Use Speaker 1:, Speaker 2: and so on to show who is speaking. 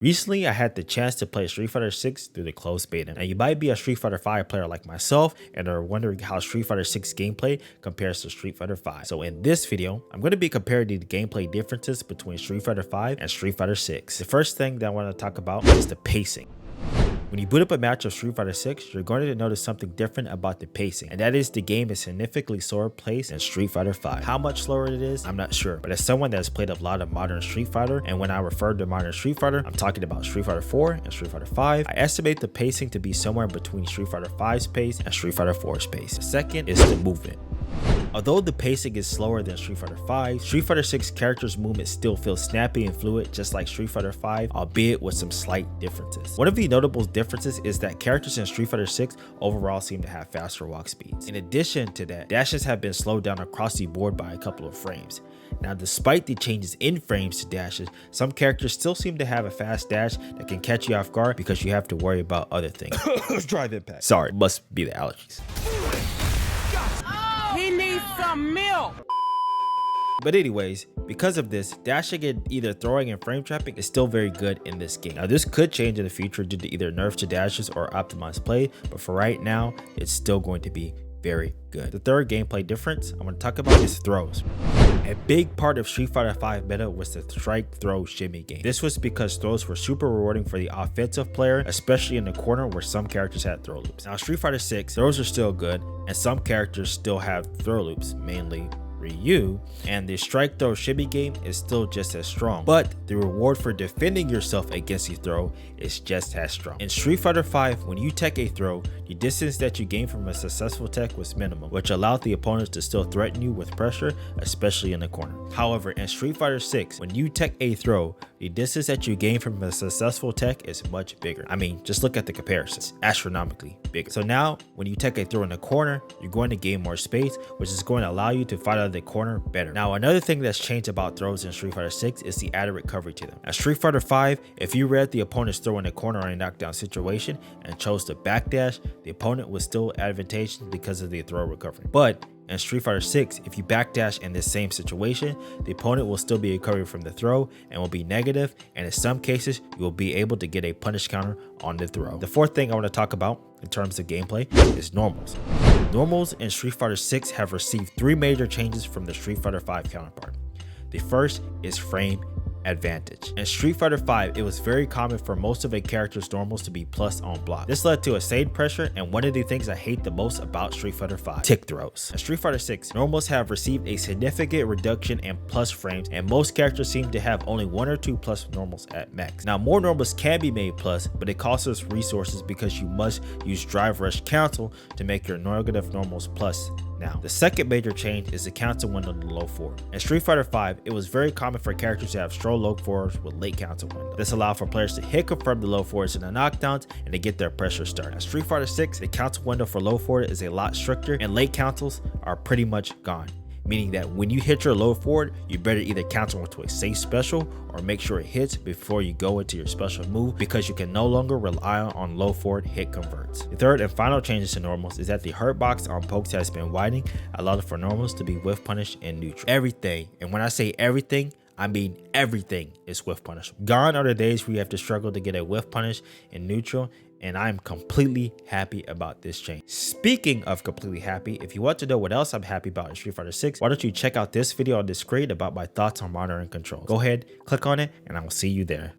Speaker 1: Recently, I had the chance to play Street Fighter 6 through the closed beta. Now, you might be a Street Fighter 5 player like myself and are wondering how Street Fighter 6 gameplay compares to Street Fighter 5. So in this video, I'm going to be comparing the gameplay differences between Street Fighter 5 and Street Fighter 6. The first thing that I want to talk about is the pacing. When you boot up a match of Street Fighter 6, you're going to notice something different about the pacing, and that is the game is significantly slower paced than Street Fighter 5. How much slower it is, I'm not sure, but as someone that has played a lot of modern Street Fighter, and when I refer to modern Street Fighter, I'm talking about Street Fighter 4 and Street Fighter 5, I estimate the pacing to be somewhere between Street Fighter 5's pace and Street Fighter 4's pace. The second is the movement. Although the pacing is slower than Street Fighter 5, Street Fighter 6 characters' movement still feels snappy and fluid just like Street Fighter 5, albeit with some slight differences. One of the notable differences is that characters in Street Fighter 6 overall seem to have faster walk speeds. In addition to that, dashes have been slowed down across the board by a couple of frames. Now, despite the changes in frames to dashes, some characters still seem to have a fast dash that can catch you off guard because you have to worry about other things.
Speaker 2: Drive impact.
Speaker 1: Sorry, must be the allergies.
Speaker 3: He needs some milk.
Speaker 1: But anyways, because of this, dashing and either throwing and frame trapping is still very good in this game. Now this could change in the future due to either nerfs to dashes or optimized play, but for right now, it's still going to be very good. The third gameplay difference I'm going to talk about is throws. A big part of Street Fighter 5 meta was the strike throw shimmy game. This was because throws were super rewarding for the offensive player, especially in the corner where some characters had throw loops. Now Street Fighter 6, throws are still good and some characters still have throw loops, mainly Ryu, and the strike throw shimmy game is still just as strong, but the reward for defending yourself against a throw is just as strong. In Street Fighter 5, when you tech a throw, the distance that you gain from a successful tech was minimum, which allowed the opponents to still threaten you with pressure, especially in the corner. However, in Street Fighter 6, when you tech a throw, the distance that you gain from a successful tech is much bigger. I mean, just look at the comparisons, astronomically bigger. So now, when you tech a throw in the corner, you're going to gain more space, which is going to allow you to fight out of the corner better. Now, another thing that's changed about throws in Street Fighter 6 is the added recovery to them. At Street Fighter 5, if you read the opponent's throw in the corner or a knockdown situation and chose to backdash, the opponent was still advantageous because of the throw recovery. But in Street Fighter 6, if you backdash in this same situation, the opponent will still be recovering from the throw and will be negative, and in some cases, you will be able to get a punish counter on the throw. The fourth thing I want to talk about in terms of gameplay is normals. Normals in Street Fighter 6 have received three major changes from the Street Fighter 5 counterpart. The first is frame advantage. In Street Fighter 5, it was very common for most of a character's normals to be plus on block. This led to sustained pressure, and one of the things I hate the most about Street Fighter 5, tick throws. In Street Fighter 6, normals have received a significant reduction in plus frames, and most characters seem to have only one or two plus normals at max. Now, more normals can be made plus, but it costs us resources because you must use drive rush cancel to make your negative normals plus. Now, the second major change is the cancel window to low forward. In Street Fighter 5, it was very common for characters to have strong low forwards with late cancel window. This allowed for players to hit confirm the low forwards in the knockdowns and to get their pressure started. In Street Fighter 6, the cancel window for low forward is a lot stricter and late cancels are pretty much gone. Meaning that when you hit your low forward, you better either cancel into a safe special or make sure it hits before you go into your special move, because you can no longer rely on low forward hit converts. The third and final changes to normals is that the hurt box on pokes has been widening, allowing for normals to be whiff punished in neutral. Everything, and when I say everything, I mean everything is whiff punish. Gone are the days where you have to struggle to get a whiff punish in neutral, and I'm completely happy about this change. Speaking of completely happy, if you want to know what else I'm happy about in Street Fighter 6, why don't you check out this video on the screen about my thoughts on monitoring controls. Go ahead, click on it, and I will see you there.